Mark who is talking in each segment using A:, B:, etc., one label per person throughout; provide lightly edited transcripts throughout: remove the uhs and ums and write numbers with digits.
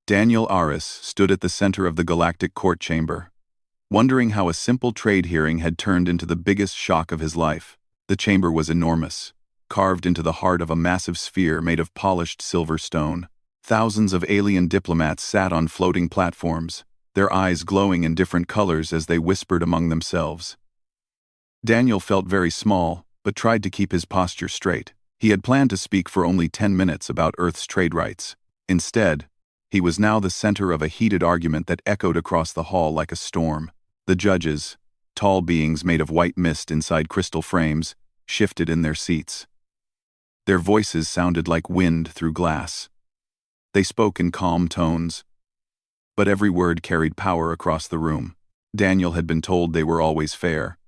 A: Daniel Aris stood at the center of the galactic court chamber, wondering how a simple trade hearing had turned into the biggest shock of his life. The chamber was enormous, carved into the heart of a massive sphere made of polished silver stone. Thousands of alien diplomats sat on floating platforms, their eyes glowing in different colors as they whispered among themselves. Daniel felt very small, but tried to keep his posture straight. He had planned to speak for only 10 minutes about Earth's trade rights. Instead, he was now the center of a heated argument that echoed across the hall like a storm. The judges, tall beings made of white mist inside crystal frames, shifted in their seats. Their voices sounded like wind through glass. They spoke in calm tones, but every word carried power across the room. Daniel had been told they were always fair,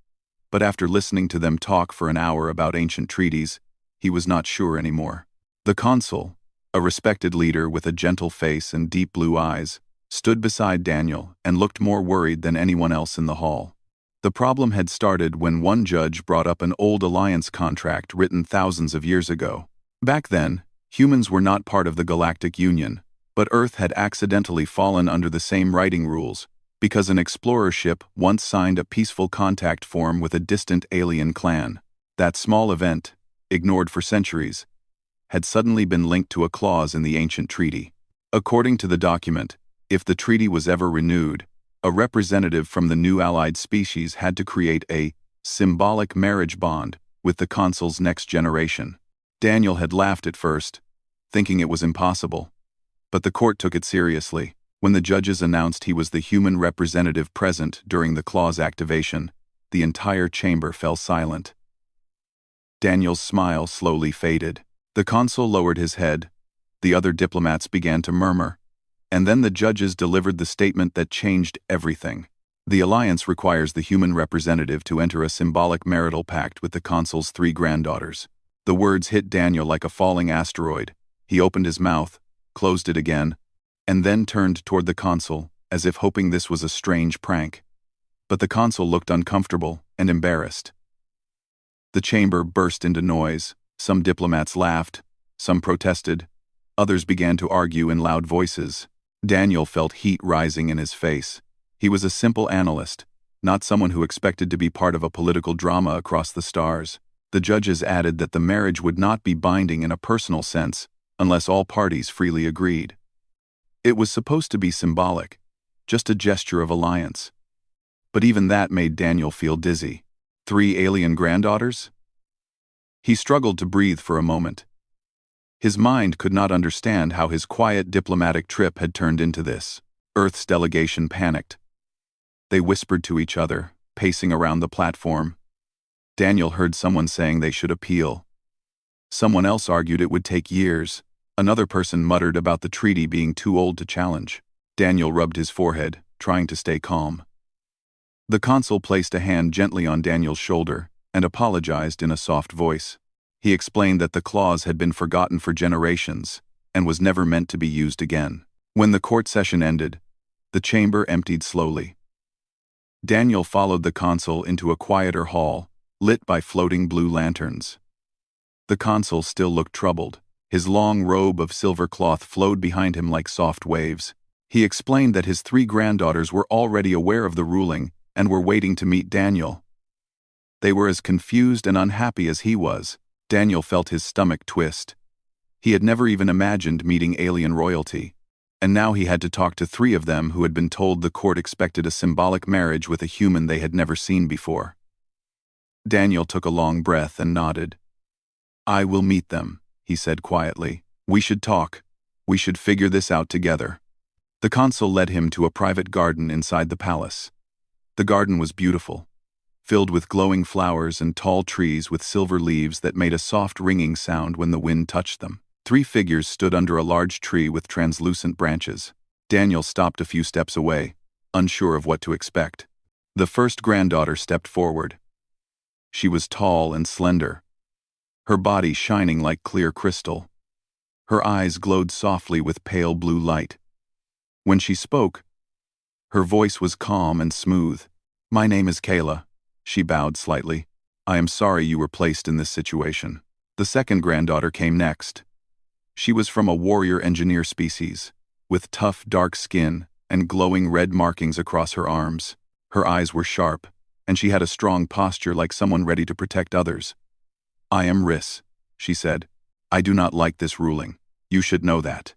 A: but after listening to them talk for an hour about ancient treaties, he was not sure anymore. The Consul, a respected leader with a gentle face and deep blue eyes, stood beside Daniel and looked more worried than anyone else in the hall. The problem had started when one judge brought up an old alliance contract written thousands of years ago. Back then, humans were not part of the Galactic Union, but Earth had accidentally fallen under the same writing rules, because an explorer ship once signed a peaceful contact form with a distant alien clan. That small event, ignored for centuries, had suddenly been linked to a clause in the ancient treaty. According to the document, if the treaty was ever renewed, a representative from the new allied species had to create a symbolic marriage bond with the Consul's next generation. Daniel had laughed at first, thinking it was impossible, but the court took it seriously. When the judges announced he was the human representative present during the clause activation, the entire chamber fell silent. Daniel's smile slowly faded. The Consul lowered his head, the other diplomats began to murmur, and then the judges delivered the statement that changed everything. The alliance requires the human representative to enter a symbolic marital pact with the Consul's 3 granddaughters. The words hit Daniel like a falling asteroid. He opened his mouth, closed it again, and then turned toward the Consul, as if hoping this was a strange prank. But the Consul looked uncomfortable and embarrassed. The chamber burst into noise. Some diplomats laughed, some protested, others began to argue in loud voices. Daniel felt heat rising in his face. He was a simple analyst, not someone who expected to be part of a political drama across the stars. The judges added that the marriage would not be binding in a personal sense unless all parties freely agreed. It was supposed to be symbolic, just a gesture of alliance. But even that made Daniel feel dizzy. 3 alien granddaughters? He struggled to breathe for a moment. His mind could not understand how his quiet diplomatic trip had turned into this. Earth's delegation panicked. They whispered to each other, pacing around the platform. Daniel heard someone saying they should appeal. Someone else argued it would take years. Another person muttered about the treaty being too old to challenge. Daniel rubbed his forehead, trying to stay calm. The Consul placed a hand gently on Daniel's shoulder and apologized in a soft voice. He explained that the clause had been forgotten for generations and was never meant to be used again. When the court session ended, the chamber emptied slowly. Daniel followed the Consul into a quieter hall, lit by floating blue lanterns. The Consul still looked troubled. His long robe of silver cloth flowed behind him like soft waves. He explained that his 3 granddaughters were already aware of the ruling and were waiting to meet Daniel. They were as confused and unhappy as he was. Daniel felt his stomach twist. He had never even imagined meeting alien royalty, and now he had to talk to 3 of them who had been told the court expected a symbolic marriage with a human they had never seen before. Daniel took a long breath and nodded. "I will meet them," he said quietly. "We should talk. We should figure this out together." The Consul led him to a private garden inside the palace. The garden was beautiful, filled with glowing flowers and tall trees with silver leaves that made a soft ringing sound when the wind touched them. 3 figures stood under a large tree with translucent branches. Daniel stopped a few steps away, unsure of what to expect. The first granddaughter stepped forward. She was tall and slender, her body shining like clear crystal. Her eyes glowed softly with pale blue light. When she spoke, her voice was calm and smooth. "My name is Kayla." She bowed slightly. "I am sorry you were placed in this situation." The second granddaughter came next. She was from a warrior engineer species, with tough, dark skin and glowing red markings across her arms. Her eyes were sharp, and she had a strong posture like someone ready to protect others. "I am Riss," she said. "I do not like this ruling. You should know that.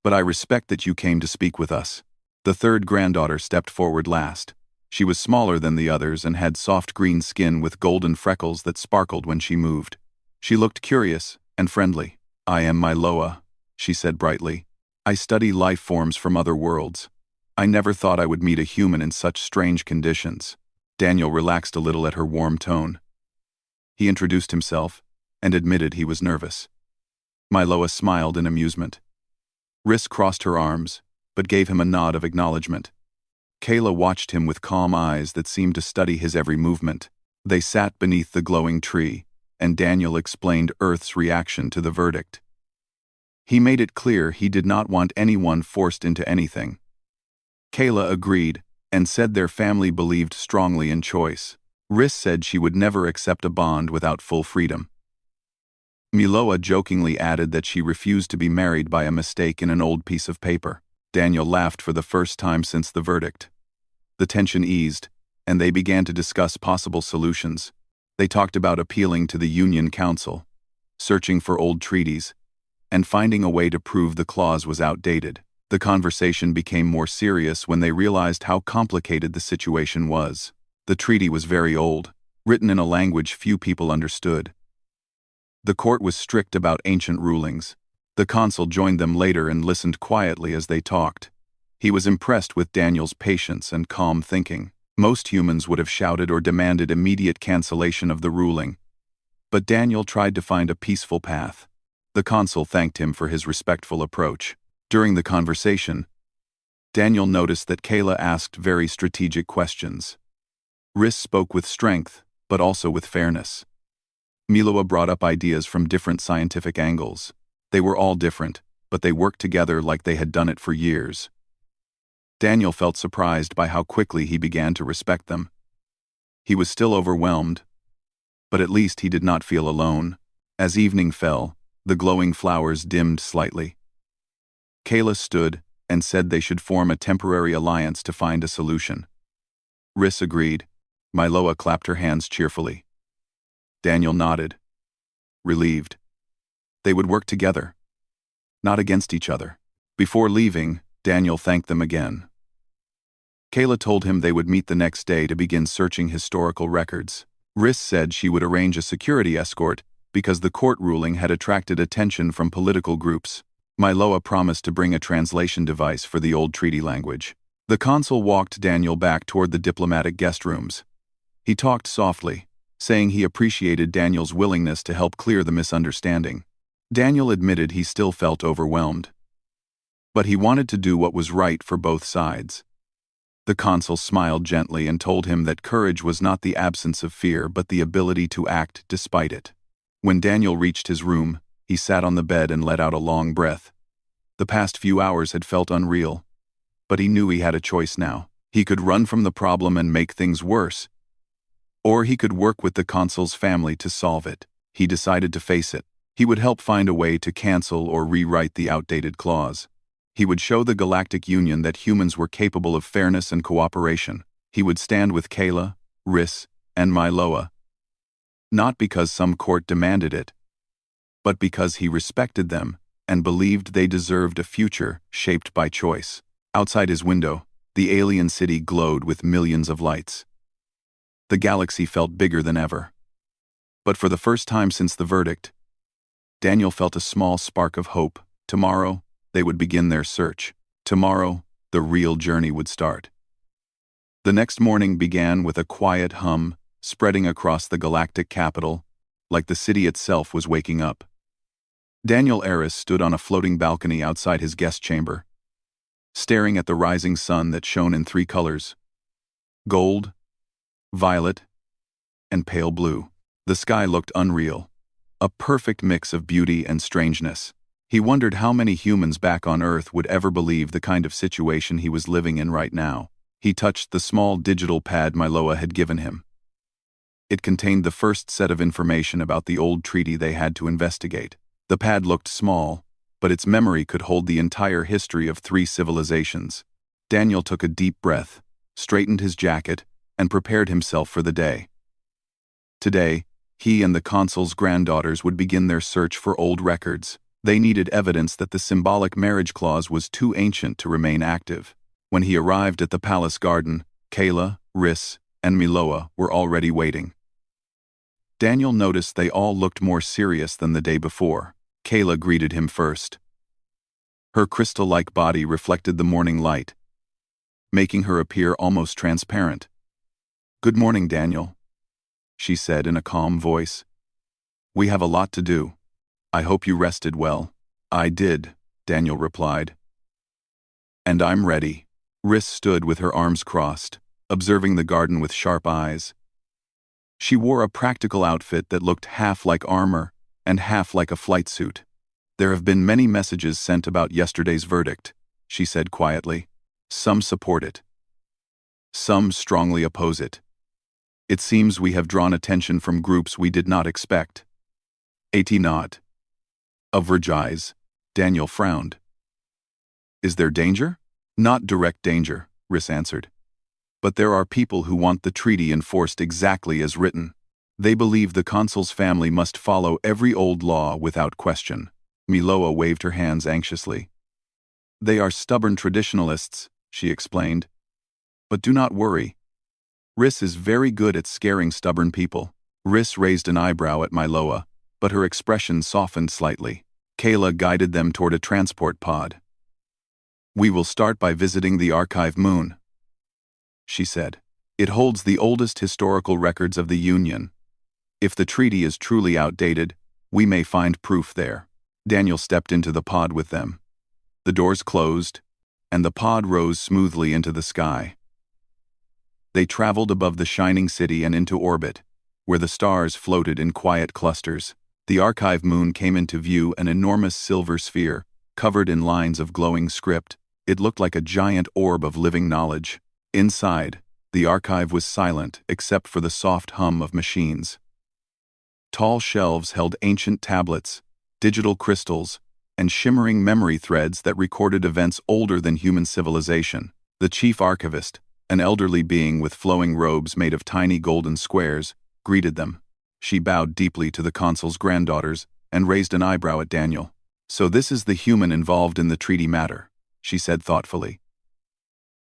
A: But I respect that you came to speak with us." The third granddaughter stepped forward last. She was smaller than the others and had soft green skin with golden freckles that sparkled when she moved. She looked curious and friendly. "I am Myloa," she said brightly. "I study life forms from other worlds. I never thought I would meet a human in such strange conditions." Daniel relaxed a little at her warm tone. He introduced himself and admitted he was nervous. Myloa smiled in amusement. Riss crossed her arms, but gave him a nod of acknowledgement. Kayla watched him with calm eyes that seemed to study his every movement. They sat beneath the glowing tree, and Daniel explained Earth's reaction to the verdict. He made it clear he did not want anyone forced into anything. Kayla agreed and said their family believed strongly in choice. Riss said she would never accept a bond without full freedom. Myloa jokingly added that she refused to be married by a mistake in an old piece of paper. Daniel laughed for the first time since the verdict. The tension eased, and they began to discuss possible solutions. They talked about appealing to the Union Council, searching for old treaties, and finding a way to prove the clause was outdated. The conversation became more serious when they realized how complicated the situation was. The treaty was very old, written in a language few people understood. The court was strict about ancient rulings. The consul joined them later and listened quietly as they talked. He was impressed with Daniel's patience and calm thinking. Most humans would have shouted or demanded immediate cancellation of the ruling. But Daniel tried to find a peaceful path. The consul thanked him for his respectful approach. During the conversation, Daniel noticed that Kayla asked very strategic questions. Riss spoke with strength, but also with fairness. Myloa brought up ideas from different scientific angles. They were all different, but they worked together like they had done it for years. Daniel felt surprised by how quickly he began to respect them. He was still overwhelmed, but at least he did not feel alone. As evening fell, the glowing flowers dimmed slightly. Kayla stood and said they should form a temporary alliance to find a solution. Riss agreed. Myloa clapped her hands cheerfully. Daniel nodded, relieved. They would work together, not against each other. Before leaving, Daniel thanked them again. Kayla told him they would meet the next day to begin searching historical records. Riss said she would arrange a security escort because the court ruling had attracted attention from political groups. Myloa promised to bring a translation device for the old treaty language. The consul walked Daniel back toward the diplomatic guest rooms. He talked softly, saying he appreciated Daniel's willingness to help clear the misunderstanding. Daniel admitted he still felt overwhelmed, but he wanted to do what was right for both sides. The consul smiled gently and told him that courage was not the absence of fear but the ability to act despite it. When Daniel reached his room, he sat on the bed and let out a long breath. The past few hours had felt unreal, but he knew he had a choice now. He could run from the problem and make things worse, or he could work with the consul's family to solve it. He decided to face it. He would help find a way to cancel or rewrite the outdated clause. He would show the Galactic Union that humans were capable of fairness and cooperation. He would stand with Kayla, Riss, and Myloa. Not because some court demanded it, but because he respected them and believed they deserved a future shaped by choice. Outside his window, the alien city glowed with millions of lights. The galaxy felt bigger than ever. But for the first time since the verdict, Daniel felt a small spark of hope. Tomorrow, they would begin their search. Tomorrow, the real journey would start. The next morning began with a quiet hum spreading across the galactic capital, like the city itself was waking up. Daniel Eris stood on a floating balcony outside his guest chamber, staring at the rising sun that shone in 3 colors: gold, violet, and pale blue. The sky looked unreal, a perfect mix of beauty and strangeness. He wondered how many humans back on Earth would ever believe the kind of situation he was living in right now. He touched the small digital pad Myloa had given him. It contained the first set of information about the old treaty they had to investigate. The pad looked small, but its memory could hold the entire history of 3 civilizations. Daniel took a deep breath, straightened his jacket, and prepared himself for the day. Today, he and the Consul's granddaughters would begin their search for old records. They needed evidence that the symbolic marriage clause was too ancient to remain active. When he arrived at the palace garden, Kayla, Riss, and Miloa were already waiting. Daniel noticed they all looked more serious than the day before. Kayla greeted him first. Her crystal-like body reflected the morning light, making her appear almost transparent. "Good morning, Daniel," she said in a calm voice. "We have a lot to do. I hope you rested well." "I did," Daniel replied. "And I'm ready." Riss stood with her arms crossed, observing the garden with sharp eyes. She wore a practical outfit that looked half like armor and half like a flight suit. "There have been many messages sent about yesterday's verdict," she said quietly. "Some support it. Some strongly oppose it. It seems we have drawn attention from groups we did not expect." Not. Of Vergise, Daniel frowned. "Is there danger?" "Not direct danger," Riss answered. "But there are people who want the treaty enforced exactly as written. They believe the Consul's family must follow every old law without question." Miloa waved her hands anxiously. "They are stubborn traditionalists," she explained. "But do not worry. Riss is very good at scaring stubborn people." Riss raised an eyebrow at Miloa, but her expression softened slightly. Kayla guided them toward a transport pod. "We will start by visiting the archive moon," she said. "It holds the oldest historical records of the Union. If the treaty is truly outdated, we may find proof there." Daniel stepped into the pod with them. The doors closed, and the pod rose smoothly into the sky. They traveled above the shining city and into orbit, where the stars floated in quiet clusters. The archive moon came into view, an enormous silver sphere, covered in lines of glowing script. It looked like a giant orb of living knowledge. Inside, the archive was silent except for the soft hum of machines. Tall shelves held ancient tablets, digital crystals, and shimmering memory threads that recorded events older than human civilization. The chief archivist, an elderly being with flowing robes made of tiny golden squares, greeted them. She bowed deeply to the Consul's granddaughters and raised an eyebrow at Daniel. "So this is the human involved in the treaty matter," she said thoughtfully.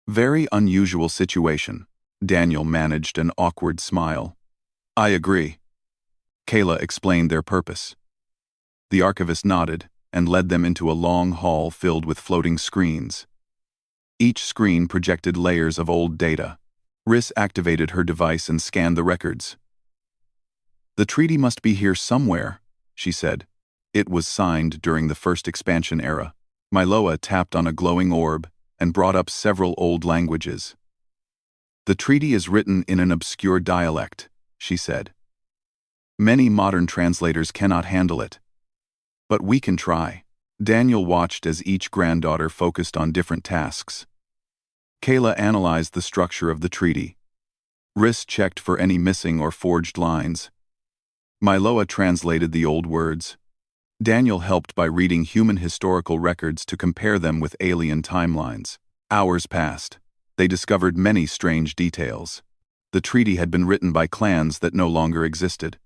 A: "Very unusual situation." Daniel managed an awkward smile. "I agree." Kayla explained their purpose. The archivist nodded and led them into a long hall filled with floating screens. Each screen projected layers of old data. Riss activated her device and scanned the records. "The treaty must be here somewhere," she said. "It was signed during the first expansion era." Miloa tapped on a glowing orb and brought up several old languages. "The treaty is written in an obscure dialect," she said. "Many modern translators cannot handle it. But we can try." Daniel watched as each granddaughter focused on different tasks. Kayla analyzed the structure of the treaty. Riss checked for any missing or forged lines. Miloa translated the old words. Daniel helped by reading human historical records to compare them with alien timelines. Hours passed. They discovered many strange details. The treaty had been written by clans that no longer existed.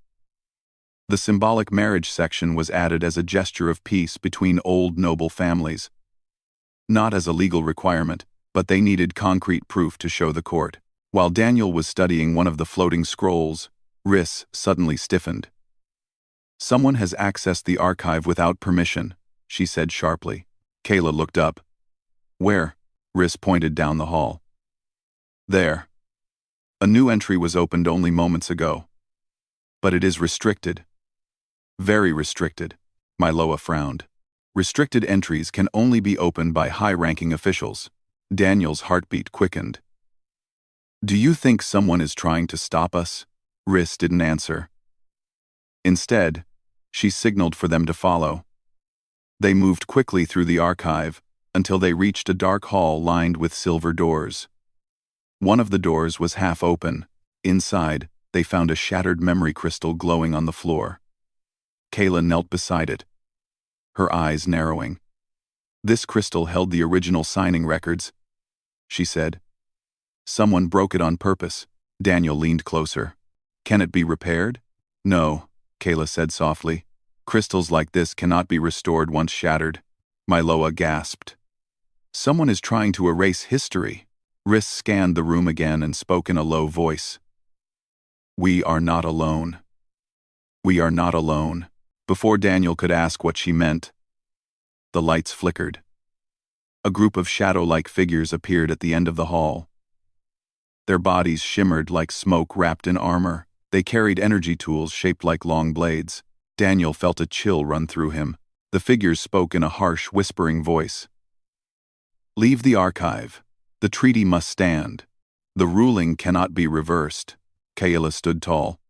A: The symbolic marriage section was added as a gesture of peace between old noble families. Not as a legal requirement, but they needed concrete proof to show the court. While Daniel was studying one of the floating scrolls, Riss suddenly stiffened. "Someone has accessed the archive without permission," she said sharply. Kayla looked up. "Where?" Riss pointed down the hall. "There. A new entry was opened only moments ago. But it is restricted. Very restricted." Miloa frowned. "Restricted entries can only be opened by high-ranking officials." Daniel's heartbeat quickened. "Do you think someone is trying to stop us?" Riss didn't answer. Instead, she signaled for them to follow. They moved quickly through the archive until they reached a dark hall lined with silver doors. One of the doors was half open. Inside, they found a shattered memory crystal glowing on the floor. Kayla knelt beside it. her eyes narrowing. "This crystal held the original signing records," she said. "Someone broke it on purpose." Daniel leaned closer. "Can it be repaired?" "No," Kayla said softly. "Crystals like this cannot be restored once shattered." Myloa gasped. "Someone is trying to erase history." Rhys scanned the room again and spoke in a low voice. "We are not alone. We are not alone." Before Daniel could ask what she meant, the lights flickered. A group of shadow-like figures appeared at the end of the hall. Their bodies shimmered like smoke wrapped in armor. They carried energy tools shaped like long blades. Daniel felt a chill run through him. The figures spoke in a harsh, whispering voice. "Leave the archive. The treaty must stand. The ruling cannot be reversed." Kayla stood tall.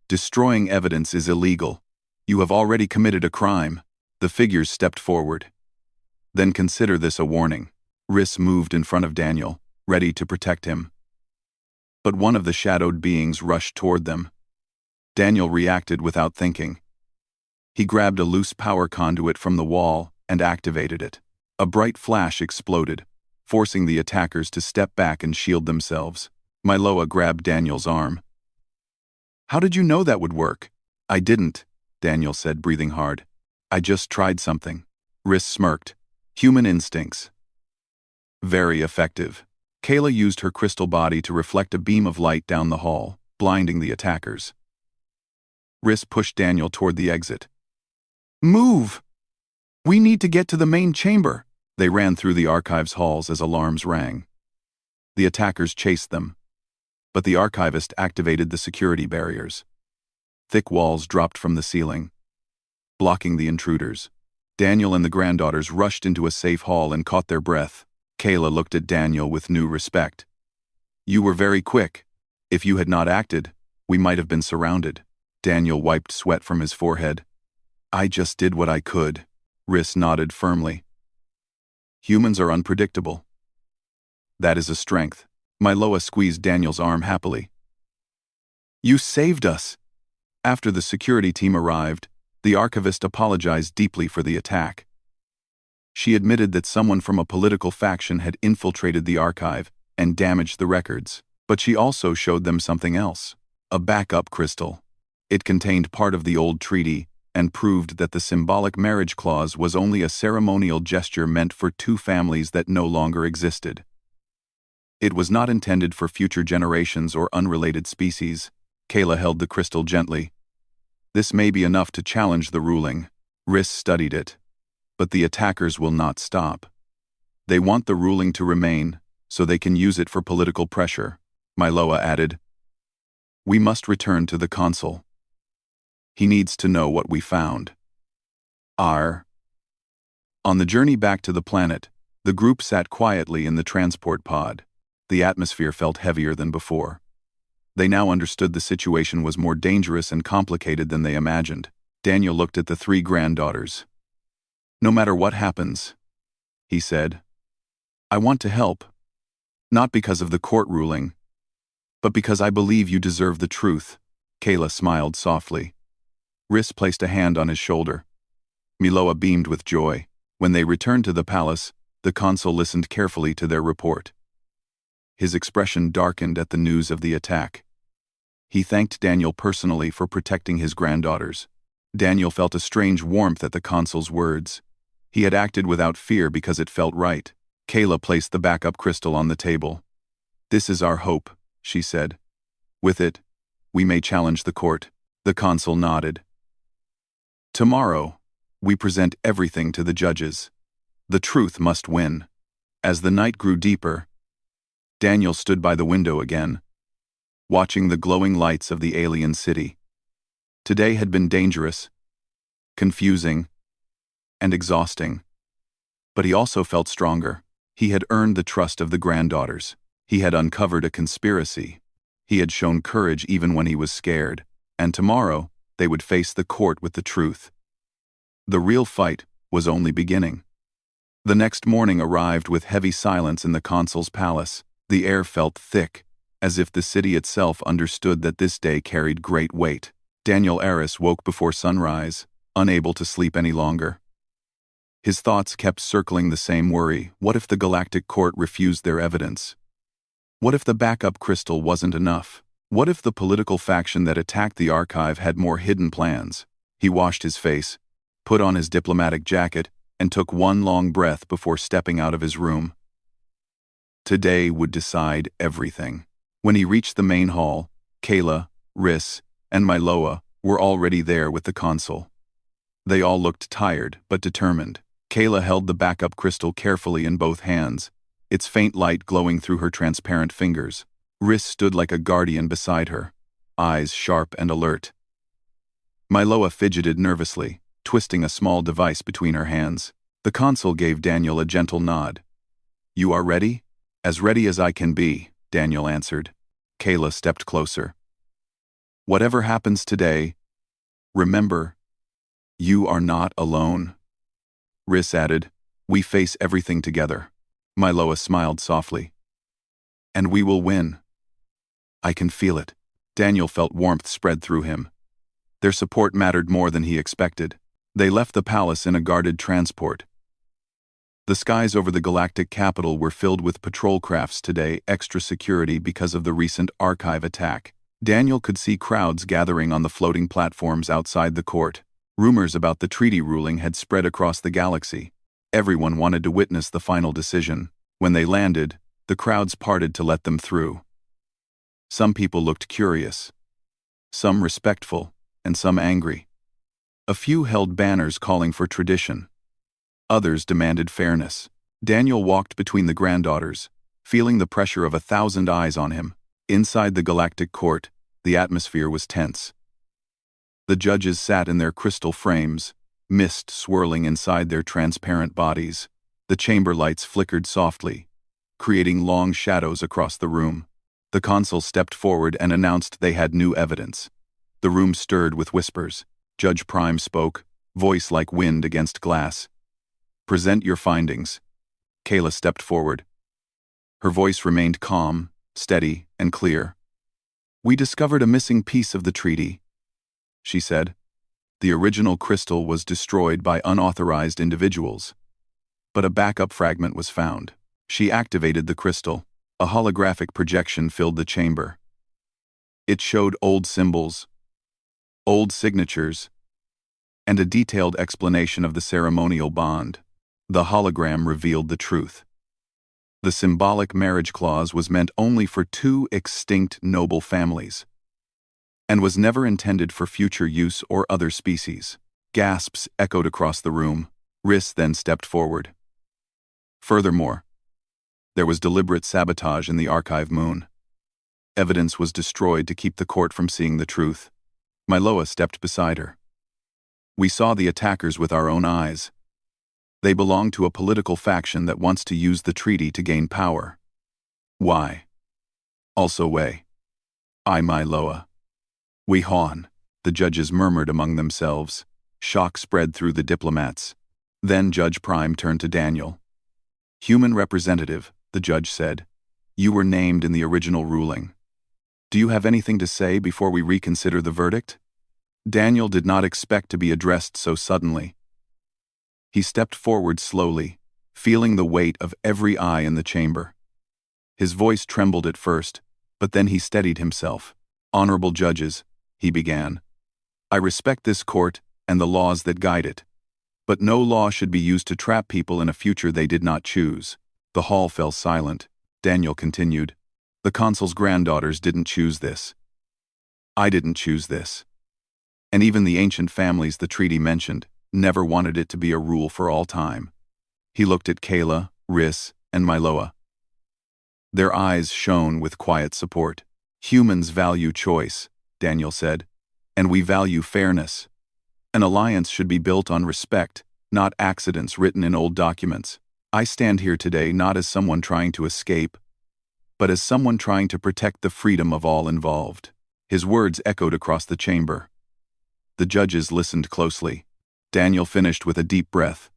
A: "Destroying evidence is illegal. You have already committed a crime." The figures stepped forward. "Then consider this a warning." Rhys moved in front of Daniel, ready to protect him. But one of the shadowed beings rushed toward them. Daniel reacted without thinking. He grabbed a loose power conduit from the wall and activated it. A bright flash exploded, forcing the attackers to step back and shield themselves. Myloa grabbed Daniel's arm. "How did you know that would work?" "I didn't," Daniel said, breathing hard. "I just tried something." Rhys smirked. "Human instincts." "Very effective." Kayla used her crystal body to reflect a beam of light down the hall, blinding the attackers. Rhys pushed Daniel toward the exit. "Move! We need to get to the main chamber." They ran through the archive's halls as alarms rang. The attackers chased them, but the archivist activated the security barriers. Thick walls dropped from the ceiling, blocking the intruders. Daniel and the granddaughters rushed into a safe hall and caught their breath. Kayla looked at Daniel with new respect. "You were very quick. If you had not acted, we might have been surrounded." Daniel wiped sweat from his forehead. "I just did what I could." Rhys nodded firmly. "Humans are unpredictable. That is a strength." Myloa squeezed Daniel's arm happily. "You saved us." After the security team arrived, the archivist apologized deeply for the attack. She admitted that someone from a political faction had infiltrated the archive and damaged the records, but she also showed them something else, a backup crystal. It contained part of the old treaty and proved that the symbolic marriage clause was only a ceremonial gesture meant for two families that no longer existed. It was not intended for future generations or unrelated species. Kayla held the crystal gently. "This may be enough to challenge the ruling." Rhys studied it. "But the attackers will not stop. They want the ruling to remain, so they can use it for political pressure." Myloa added, "We must return to the Consul. He needs to know what we found." On the journey back to the planet, the group sat quietly in the transport pod. The atmosphere felt heavier than before. They now understood the situation was more dangerous and complicated than they imagined. Daniel looked at the three granddaughters. "No matter what happens," he said, "I want to help. Not because of the court ruling, but because I believe you deserve the truth." Kayla smiled softly. Rhys placed a hand on his shoulder. Myloa beamed with joy. When they returned to the palace, the consul listened carefully to their report. His expression darkened at the news of the attack. He thanked Daniel personally for protecting his granddaughters. Daniel felt a strange warmth at the consul's words. He had acted without fear because it felt right. Kayla placed the backup crystal on the table. "This is our hope," she said. "With it, we may challenge the court." The consul nodded. "Tomorrow, we present everything to the judges. The truth must win." As the night grew deeper, Daniel stood by the window again, watching the glowing lights of the alien city. Today had been dangerous, confusing, and exhausting. But he also felt stronger. He had earned the trust of the granddaughters. He had uncovered a conspiracy. He had shown courage even when he was scared. And tomorrow, they would face the court with the truth. The real fight was only beginning. The next morning arrived with heavy silence in the consul's palace. The air felt thick, as if the city itself understood that this day carried great weight. Daniel Aris woke before sunrise, unable to sleep any longer. His thoughts kept circling the same worry. What if the Galactic Court refused their evidence? What if the backup crystal wasn't enough? What if the political faction that attacked the archive had more hidden plans? He washed his face, put on his diplomatic jacket, and took one long breath before stepping out of his room. Today would decide everything. When he reached the main hall, Kayla, Rhys, and Miloa were already there with the Consul. They all looked tired but determined. Kayla held the backup crystal carefully in both hands, its faint light glowing through her transparent fingers. Rhys stood like a guardian beside her, eyes sharp and alert. Miloa fidgeted nervously, twisting a small device between her hands. The Consul gave Daniel a gentle nod. "You are ready?" "As ready as I can be," Daniel answered. Kayla stepped closer. "Whatever happens today, remember, you are not alone." Rhys added, "We face everything together." Miloa smiled softly. "And we will win. I can feel it." Daniel felt warmth spread through him. Their support mattered more than he expected. They left the palace in a guarded transport. The skies over the galactic capital were filled with patrol crafts today, extra security because of the recent archive attack. Daniel could see crowds gathering on the floating platforms outside the court. Rumors about the treaty ruling had spread across the galaxy. Everyone wanted to witness the final decision. When they landed, the crowds parted to let them through. Some people looked curious, some respectful, and some angry. A few held banners calling for tradition. Others demanded fairness. Daniel walked between the Granddaughters, feeling the pressure of 1,000 eyes on him. Inside the galactic court, the atmosphere was tense. The judges sat in their crystal frames, mist swirling inside their transparent bodies. The chamber lights flickered softly, creating long shadows across the room. The Consul stepped forward and announced they had new evidence. The room stirred with whispers. Judge Prime spoke, voice like wind against glass. "Present your findings." Kayla stepped forward. Her voice remained calm, steady, and clear. "We discovered a missing piece of the treaty," she said. "The original crystal was destroyed by unauthorized individuals, but a backup fragment was found." She activated the crystal. A holographic projection filled the chamber. It showed old symbols, old signatures, and a detailed explanation of the ceremonial bond. The hologram revealed the truth. The symbolic marriage clause was meant only for two extinct noble families, and was never intended for future use or other species. Gasps echoed across the room. Rhys then stepped forward. Furthermore, there was deliberate sabotage in the archive moon. Evidence was destroyed to keep the court from seeing the truth. Miloa stepped beside her. "We saw the attackers with our own eyes. They belong to a political faction that wants to use the treaty to gain power." "Why?" "Also way. I Miloa. We Han," the judges murmured among themselves. Shock spread through the diplomats. Then Judge Prime turned to Daniel. "Human representative," the judge said. "You were named in the original ruling. Do you have anything to say before we reconsider the verdict?" Daniel did not expect to be addressed so suddenly. He stepped forward slowly, feeling the weight of every eye in the chamber. His voice trembled at first, but then he steadied himself. "Honorable judges," he began, "I respect this court and the laws that guide it. But no law should be used to trap people in a future they did not choose." The hall fell silent. Daniel continued, "The Consul's granddaughters didn't choose this. I didn't choose this. And even the ancient families the treaty mentioned never wanted it to be a rule for all time." He looked at Kayla, Rhys, and Miloa. Their eyes shone with quiet support. "Humans value choice," Daniel said, "and we value fairness. An alliance should be built on respect, not accidents written in old documents. I stand here today not as someone trying to escape, but as someone trying to protect the freedom of all involved." His words echoed across the chamber. The judges listened closely. Daniel finished with a deep breath.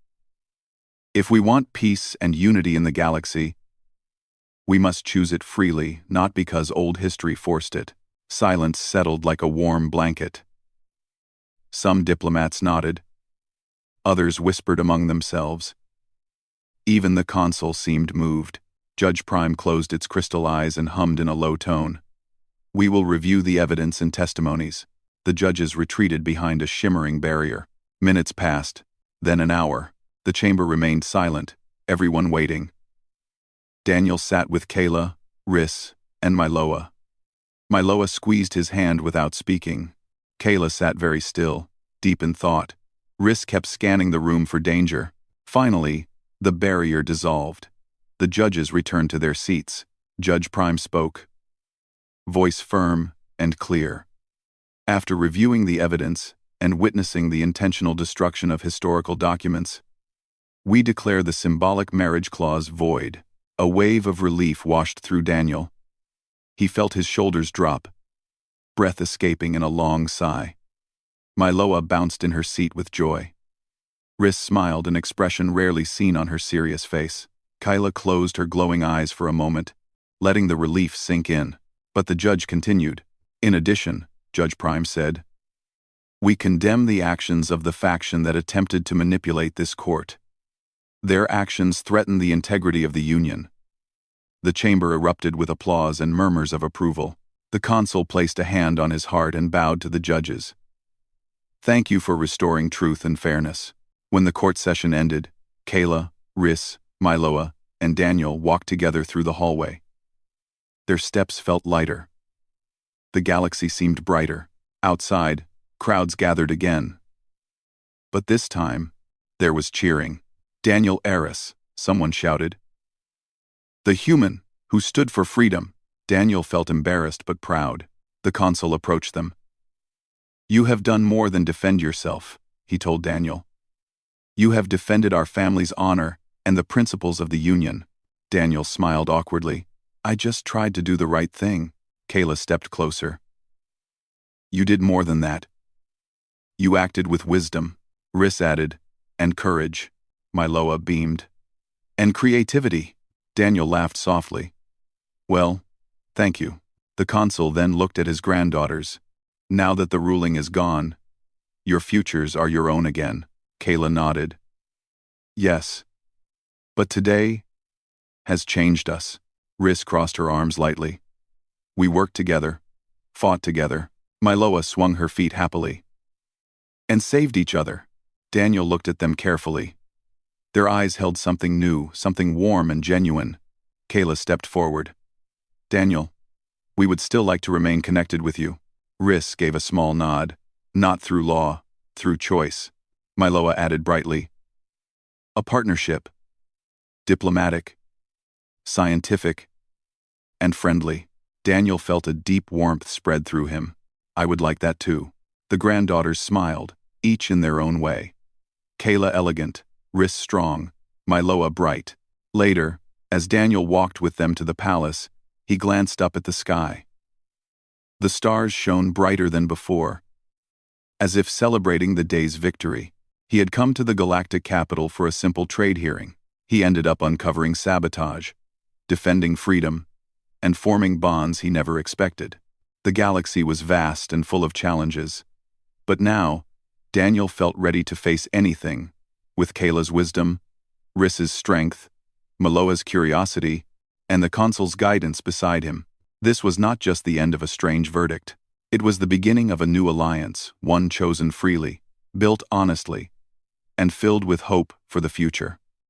A: "If we want peace and unity in the galaxy, we must choose it freely, not because old history forced it." Silence settled like a warm blanket. Some diplomats nodded. Others whispered among themselves. Even the consul seemed moved. Judge Prime closed its crystal eyes and hummed in a low tone. "We will review the evidence and testimonies." The judges retreated behind a shimmering barrier. Minutes passed, then an hour. The chamber remained silent, everyone waiting. Daniel sat with Kayla, Rhys, and Myloa. Myloa squeezed his hand without speaking. Kayla sat very still, deep in thought. Rhys kept scanning the room for danger. Finally, the barrier dissolved. The judges returned to their seats. Judge Prime spoke, voice firm and clear. "After reviewing the evidence and witnessing the intentional destruction of historical documents, we declare the symbolic marriage clause void." A wave of relief washed through Daniel. He felt his shoulders drop, breath escaping in a long sigh. Myloa bounced in her seat with joy. Rhys smiled, an expression rarely seen on her serious face. Kyla closed her glowing eyes for a moment, letting the relief sink in. But the judge continued. "In addition," Judge Prime said, "we condemn the actions of the faction that attempted to manipulate this court. Their actions threaten the integrity of the Union." The chamber erupted with applause and murmurs of approval. The consul placed a hand on his heart and bowed to the judges. "Thank you for restoring truth and fairness." When the court session ended, Kayla, Rhys, Myloa, and Daniel walked together through the hallway. Their steps felt lighter. The galaxy seemed brighter. Outside, crowds gathered again. But this time, there was cheering. "Daniel Eris," someone shouted. "The human who stood for freedom." Daniel felt embarrassed but proud. The consul approached them. "You have done more than defend yourself," he told Daniel. "You have defended our family's honor and the principles of the Union." Daniel smiled awkwardly. "I just tried to do the right thing." Kayla stepped closer. "You did more than that. You acted with wisdom," Rhys added, "and courage." Myloa beamed. "And creativity." Daniel laughed softly. "Well, thank you." The consul then looked at his granddaughters. "Now that the ruling is gone, your futures are your own again." Kayla nodded. "Yes. But today has changed us." Rhys crossed her arms lightly. "We worked together, fought together." Myloa swung her feet happily. "And saved each other." Daniel looked at them carefully. Their eyes held something new, something warm and genuine. Kayla stepped forward. "Daniel, we would still like to remain connected with you." Rhys gave a small nod. "Not through law, through choice." Myloa added brightly. "A partnership. Diplomatic, scientific, and friendly." Daniel felt a deep warmth spread through him. "I would like that too." The granddaughters smiled, each in their own way. Kayla elegant, Rhys strong, Myloa bright. Later, as Daniel walked with them to the palace, he glanced up at the sky. The stars shone brighter than before, as if celebrating the day's victory. He had come to the galactic capital for a simple trade hearing. He ended up uncovering sabotage, defending freedom, and forming bonds he never expected. The galaxy was vast and full of challenges. But now, Daniel felt ready to face anything, with Kayla's wisdom, Rhys's strength, Myloa's curiosity, and the consul's guidance beside him. This was not just the end of a strange verdict. It was the beginning of a new alliance, one chosen freely, built honestly, and filled with hope for the future.